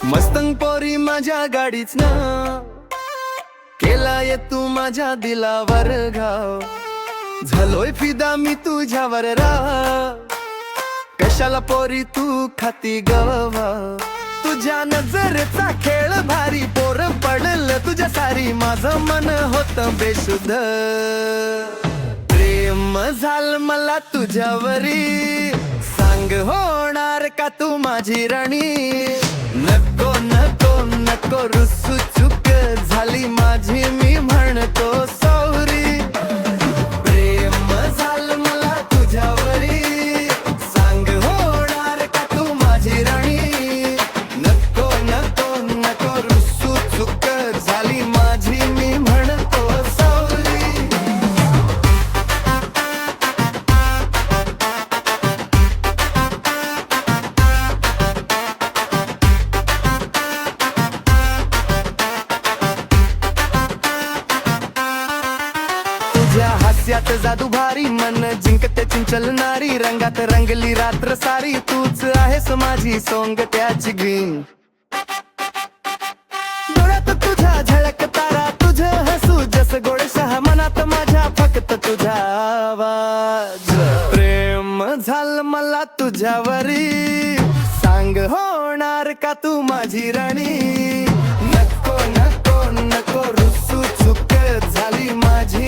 मस्तंग पोरी माझ्या गाडीच ना केलाय तू माझ्या दिलावर घाव झालोय फिदा मी तुझ्यावर राव कशाला पोरी तू खाती गवा तुझ्या नजरेचा खेळ भारी पोर पडल तुझ्या सारी माझं मन होत बेशुद्ध प्रेम झाल मला तुझ्यावरी सांग होणार का तू माझी राणी नको नको नको रुसू चूक झाली माझी मी म्हणतो सॉरी प्रेम झाल मला तुझ्यावरी सांग होणार का तू माझी राणी नको नको नको रुसू चूक झाली माझी मी म्हणतो सॉरी तुझ्या हास्यात जादू भारी मन जिंकते चिंचलणारी रंगात रंगली रात्र सारी तूच आहेस माझी सोंग त्याची ग्रीन डोळ्यात तुझ्या झळक तारा तुझं हसू जस गोडशा मनात माझ्या फक्त तुझा आवाज प्रेम झाल मला तुझ्यावरी सांग होणार का तू माझी राणी नको नको नको रुसू चूक झाली माझी